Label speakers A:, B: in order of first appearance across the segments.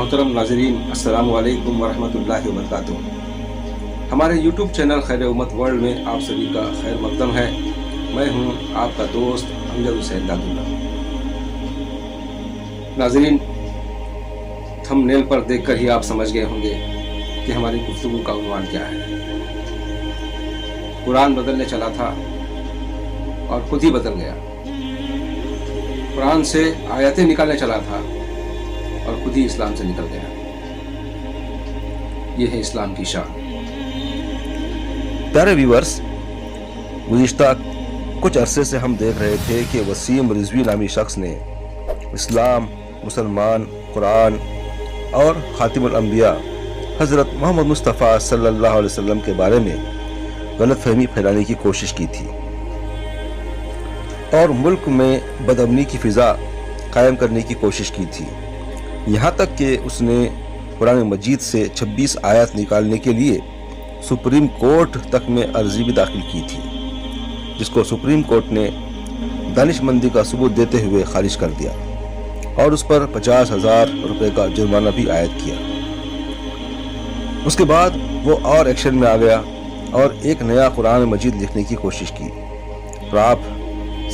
A: محترم ناظرین، السلام علیکم ورحمۃ اللہ وبرکاتہ۔ ہمارے یوٹیوب چینل خیر امت ورلڈ میں آپ سبھی کا خیر مقدم ہے۔ میں ہوں آپ کا دوست امجد حسین دادولہ۔ ناظرین، تھم نیل پر دیکھ کر ہی آپ سمجھ گئے ہوں گے کہ ہماری گفتگو کا عنوان کیا ہے۔ قرآن بدلنے چلا تھا اور خود ہی بدل گیا۔ قرآن سے آیتیں نکالنے چلا تھا اور خود ہی اسلام سے نکل گیا۔ یہ ہے اسلام کی شان۔
B: پیارے ویورز، گزشتہ کچھ عرصے سے ہم دیکھ رہے تھے کہ وسیم رضوی نامی شخص نے اسلام، مسلمان، قرآن اور خاتم الانبیاء حضرت محمد مصطفیٰ صلی اللہ علیہ وسلم کے بارے میں غلط فہمی پھیلانے کی کوشش کی تھی اور ملک میں بدامنی کی فضا قائم کرنے کی کوشش کی تھی، یہاں تک کہ اس نے قرآن مجید سے 26 آیات نکالنے کے لیے سپریم کورٹ تک میں عرضی بھی داخل کی تھی، جس کو سپریم کورٹ نے دانش مندی کا ثبوت دیتے ہوئے خارج کر دیا اور اس پر 50,000 روپے کا جرمانہ بھی عائد کیا۔ اس کے بعد وہ اور ایکشن میں آ گیا اور ایک نیا قرآن مجید لکھنے کی کوشش کی اور آپ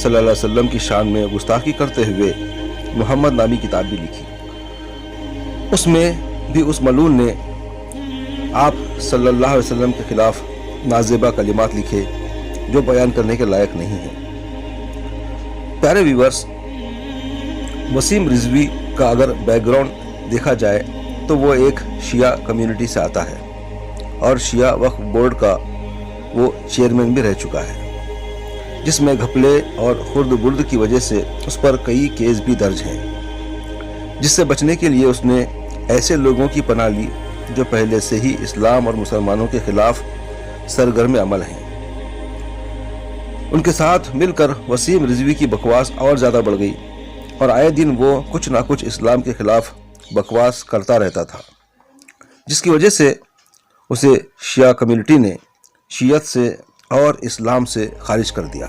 B: صلی اللہ علیہ وسلم کی شان میں گستاخی کرتے ہوئے محمد نامی کتاب بھی لکھی۔ اس میں بھی اس ملعون نے آپ صلی اللہ علیہ وسلم کے خلاف نازیبا کلمات لکھے جو بیان کرنے کے لائق نہیں ہیں۔ پیارے ویورز، وسیم رضوی کا اگر بیک گراؤنڈ دیکھا جائے تو وہ ایک شیعہ کمیونٹی سے آتا ہے اور شیعہ وقف بورڈ کا وہ چیئرمین بھی رہ چکا ہے، جس میں گھپلے اور خرد برد کی وجہ سے اس پر کئی کیس بھی درج ہیں، جس سے بچنے کے لیے اس نے ایسے لوگوں کی پناہ لی جو پہلے سے ہی اسلام اور مسلمانوں کے خلاف سرگرم عمل ہیں۔ ان کے ساتھ مل کر وسیم رضوی کی بکواس اور زیادہ بڑھ گئی اور آئے دن وہ کچھ نہ کچھ اسلام کے خلاف بکواس کرتا رہتا تھا، جس کی وجہ سے اسے شیعہ کمیونٹی نے شیعت سے اور اسلام سے خارج کر دیا۔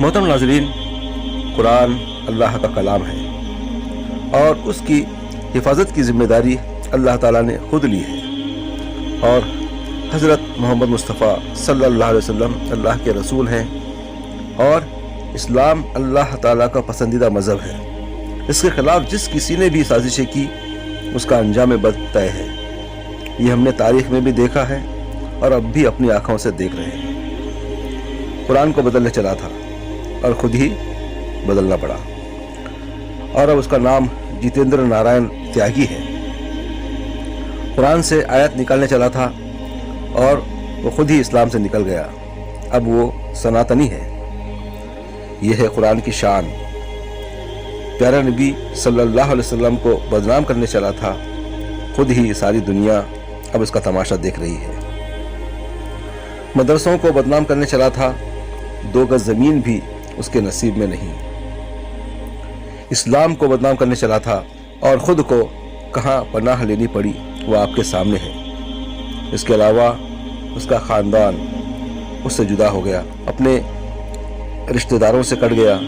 B: محترم ناظرین، قرآن اللہ کا کلام ہے اور اس کی حفاظت کی ذمہ داری اللہ تعالیٰ نے خود لی ہے اور حضرت محمد مصطفیٰ صلی اللہ علیہ وسلم اللہ کے رسول ہیں اور اسلام اللہ تعالیٰ کا پسندیدہ مذہب ہے۔ اس کے خلاف جس کسی نے بھی سازشیں کی اس کا انجام بد طے ہے۔ یہ ہم نے تاریخ میں بھی دیکھا ہے اور اب بھی اپنی آنکھوں سے دیکھ رہے ہیں۔ قرآن کو بدلنے چلا تھا اور خود ہی بدلنا پڑا اور اب اس کا نام جتیندر نارائن تیاگی ہے۔ قرآن سے آیت نکالنے چلا تھا اور وہ خود ہی اسلام سے نکل گیا، اب وہ سناتنی ہے۔ یہ ہے قرآن کی شان۔ پیارا نبی صلی اللہ علیہ وسلم کو بدنام کرنے چلا تھا، خود ہی ساری دنیا اب اس کا تماشا دیکھ رہی ہے۔ مدرسوں کو بدنام کرنے چلا تھا، 2 گز زمین بھی اس کے نصیب میں نہیں۔ اسلام کو بدنام کرنے چلا تھا اور خود کو کہاں پناہ لینی پڑی وہ آپ کے سامنے ہے۔ اس کے علاوہ اس کا خاندان اس سے جدا ہو گیا، اپنے رشتہ داروں سے کٹ گیا،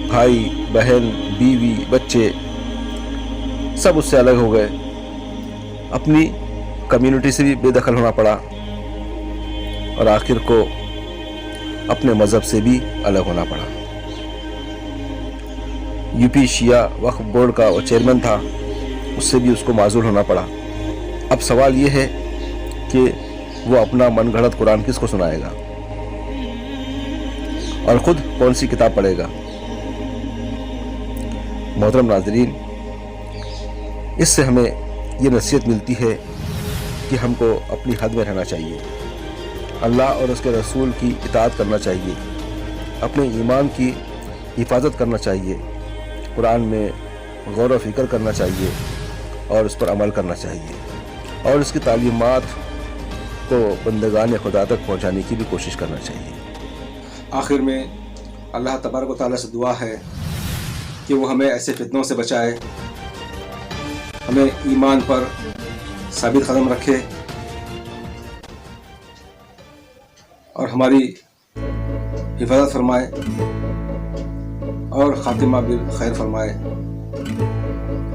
B: بھائی بہن بیوی بچے سب اس سے الگ ہو گئے، اپنی کمیونٹی سے بھی بے دخل ہونا پڑا اور آخر کو اپنے مذہب سے بھی الگ ہونا پڑا۔ یو پی شیعہ وقف بورڈ کا وہ چیئرمین تھا، اس سے بھی اس کو معزول ہونا پڑا۔ اب سوال یہ ہے کہ وہ اپنا من گھڑت قرآن کس کو سنائے گا اور خود کون سی کتاب پڑھے گا؟ محترم ناظرین، اس سے ہمیں یہ نصیحت ملتی ہے کہ ہم کو اپنی حد میں رہنا چاہیے، اللہ اور اس کے رسول کی اطاعت کرنا چاہیے، اپنے ایمان کی حفاظت کرنا چاہیے، قرآن میں غور و فکر کرنا چاہیے اور اس پر عمل کرنا چاہیے اور اس کی تعلیمات کو بندگان خدا تک پہنچانے کی بھی کوشش کرنا چاہیے۔
A: آخر میں اللہ تبارک و تعالیٰ سے دعا ہے کہ وہ ہمیں ایسے فتنوں سے بچائے، ہمیں ایمان پر ثابت قدم رکھے اور ہماری حفاظت فرمائے اور خاتمہ بالخیر فرمائے۔